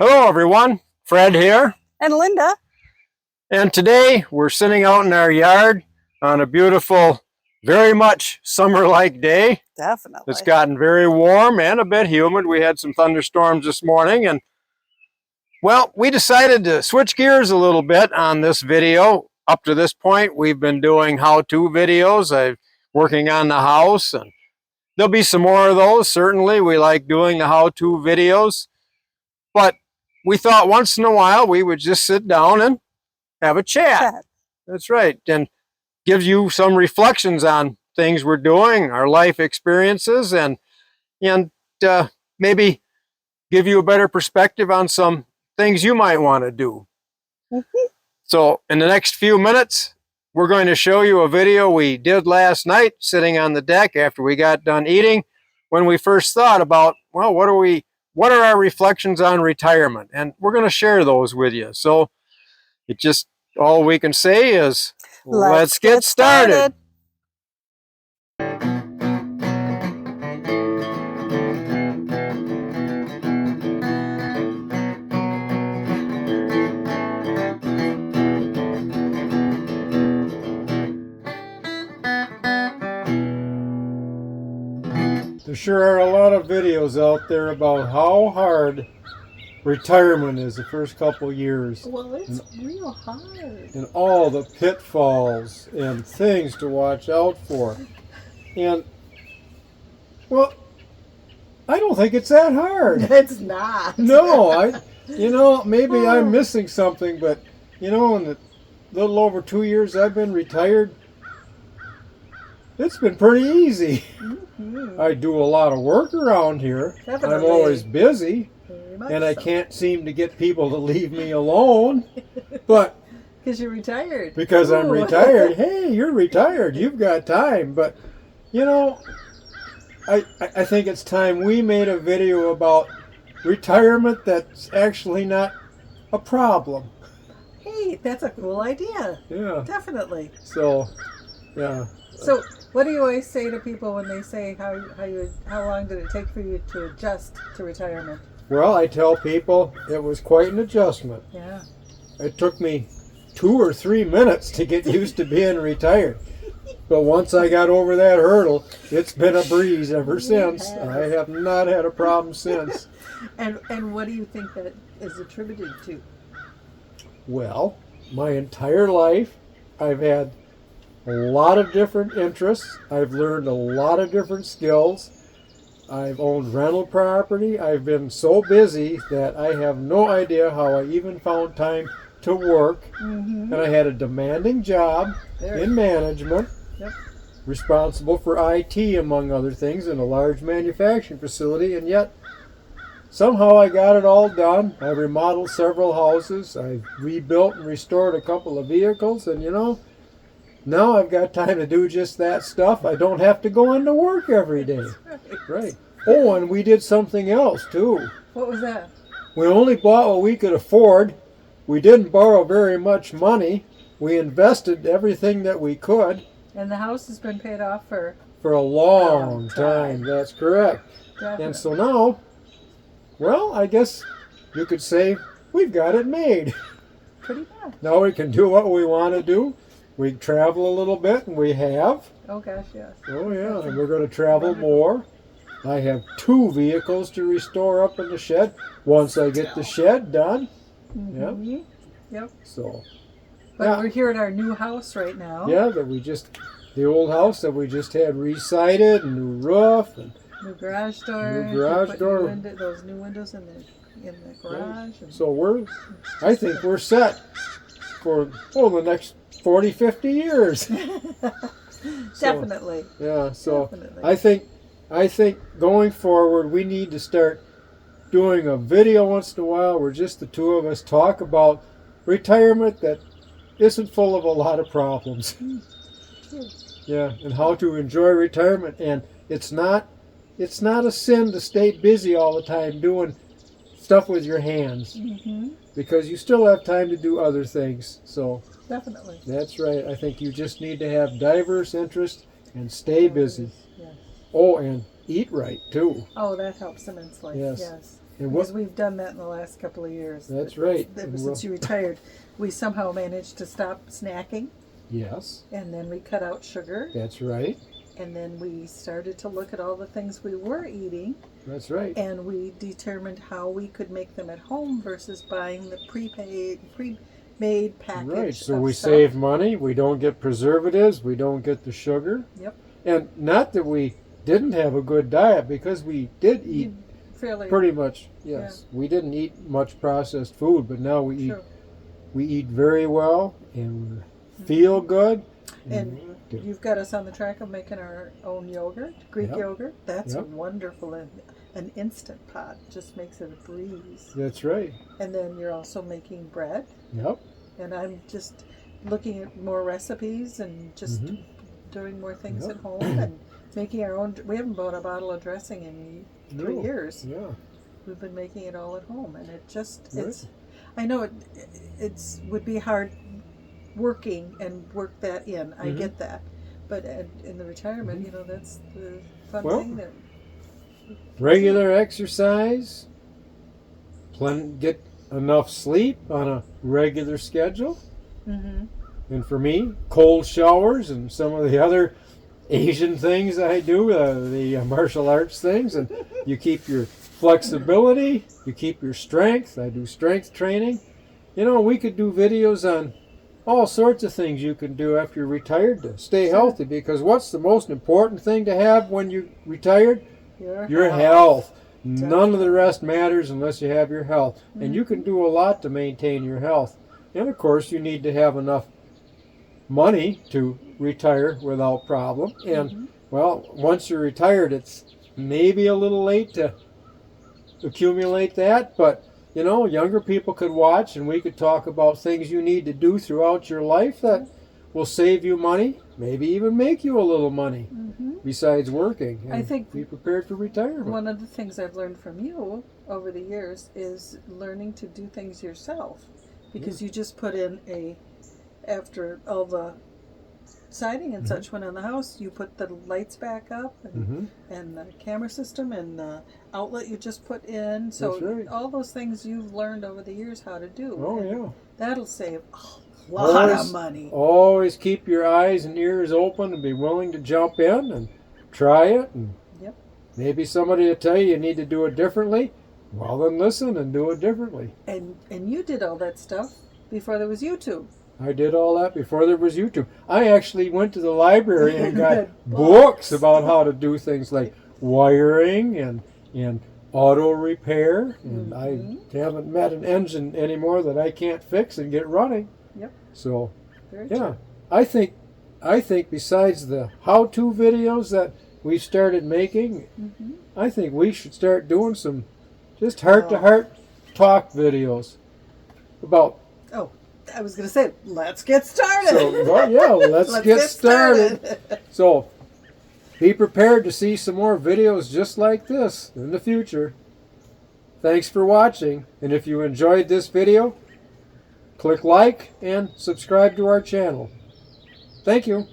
Hello everyone, Fred here. And Linda. And today we're sitting out in our yard on a beautiful, very much summer-like day. Definitely. It's gotten very warm and a bit humid. We had some thunderstorms this morning and, well, we decided to switch gears a little bit on this video. Up to this point, we've been doing how-to videos. I'm working on the house, and there'll be some more of those. Certainly, we like doing the how-to videos. But we thought once in a while we would just sit down and have a chat. That's right. And give you some reflections on things we're doing, our life experiences, and maybe give you a better perspective on some things you might want to do. So in the next few minutes, we're going to show you a video we did last night sitting on the deck after we got done eating, when we first thought about, well, what are our reflections on retirement? And we're going to share those with you. So all we can say is, let's get started. There sure are a lot of videos out there about how hard retirement is the first couple years. Well, it's real hard. And all the pitfalls and things to watch out for. And, well, I don't think it's that hard. It's not. No, maybe I'm missing something, but, in the little over 2 years I've been retired, it's been pretty easy. Mm-hmm. I do a lot of work around here. Definitely. I'm always busy, and I can't seem to get people to leave me alone. But because you're retired. Because I'm retired. Hey, you're retired. You've got time. But, I think it's time we made a video about retirement that's actually not a problem. Hey, that's a cool idea. Yeah. Definitely. So, yeah. So, what do you always say to people when they say how long did it take for you to adjust to retirement? Well, I tell people it was quite an adjustment. Yeah. It took me 2 or 3 minutes to get used to being retired. But once I got over that hurdle, it's been a breeze ever since. I have not had a problem since. And what do you think that is attributed to? Well, my entire life, I've had a lot of different interests. I've learned a lot of different skills. I've owned rental property. I've been so busy that I have no idea how I even found time to work. Mm-hmm. And I had a demanding job in management, responsible for IT, among other things, in a large manufacturing facility. And yet, somehow I got it all done. I remodeled several houses. I rebuilt and restored a couple of vehicles. And, now I've got time to do just that stuff. I don't have to go into work every day. Right. Oh, and we did something else, too. What was that? We only bought what we could afford. We didn't borrow very much money. We invested everything that we could. And the house has been paid off for a long time. That's correct. Definitely. And so now, well, I guess you could say we've got it made. Pretty much. Now we can do what we want to do. We travel a little bit, and we have. Oh, gosh, yes. Oh, yeah, and we're going to travel more. I have 2 vehicles to restore up in the shed once I get the shed done. Mm-hmm. Yep. So. But we're here at our new house right now. Yeah, the old house that we just had re-sided, and new roof, and new garage door. Those new windows in the garage. Yeah. So I think we're set for the next 40, 50 years. Definitely. So Definitely. I think going forward we need to start doing a video once in a while where just the 2 of us talk about retirement that isn't full of a lot of problems. True. Yeah, and how to enjoy retirement. And it's not a sin to stay busy all the time doing stuff with your hands. Mm-hmm. Because you still have time to do other things. So definitely. That's right. I think you just need to have diverse interests and stay busy. Yes. Oh, and eat right too. Oh, that helps immensely. Yes. Yes. And Because what? we've done that in the last couple of years. That's right. Ever since you retired, we somehow managed to stop snacking, Yes, and then we cut out sugar, that's right. and then we started to look at all the things we were eating, That's right. and we determined how we could make them at home versus buying the pre-made package. Right. So of we stuff. save money. We don't get preservatives. We don't get the sugar. Yep. And not that we didn't have a good diet, because we did eat Fairly. pretty much. Yes, we didn't eat much processed food, but now we eat. Sure. We eat very well, and we feel good. And we like to. you've got us on the track of making our own yogurt, Greek Yep. yogurt. That's Yep. wonderful. And an instant pot just makes it a breeze. That's right. And then you're also making bread. Yep. And I'm just looking at more recipes and just Mhm. doing more things Yep. at home and making our own. We haven't bought a bottle of dressing in 3 No. years. Yeah. We've been making it all at home, and it just Right. it's. I know it's would be hard working and work that in. I Mhm. get that, but in the retirement, that's the fun Well, thing that. Regular exercise. Get enough sleep on a regular schedule. Mm-hmm. And for me, cold showers and some of the other Asian things I do, the martial arts things, and you keep your flexibility, you keep your strength. I do strength training. We could do videos on all sorts of things you can do after you're retired to stay healthy, because what's the most important thing to have when you're retired? Your health. None of the rest matters unless you have your health. And you can do a lot to maintain your health. And of course, you need to have enough money to retire without problem. And well, once you're retired, it's maybe a little late to accumulate that, but younger people could watch, and we could talk about things you need to do throughout your life that will save you money, maybe even make you a little money besides working. And I think be prepared for retirement. One of the things I've learned from you over the years is learning to do things yourself, because you just put in after all the siding and such went on the house, you put the lights back up and the camera system and the outlet you just put in. So That's right. all those things you've learned over the years how to do. Oh, and yeah. That'll save a lot of money. Always keep your eyes and ears open and be willing to jump in and try it. And maybe somebody will tell you need to do it differently. Well, then listen and do it differently. And you did all that stuff before there was YouTube. I did all that before there was YouTube. I actually went to the library and got books about how to do things like wiring and auto repair. And I haven't met an engine anymore that I can't fix and get running. Yep. So, Very yeah, true. I think besides the how-to videos that we started making, I think we should start doing some just heart-to-heart talk videos about. Oh, I was going to say, let's get started. So, well, yeah, let's get started. So, be prepared to see some more videos just like this in the future. Thanks for watching, and if you enjoyed this video, click like and subscribe to our channel. Thank you.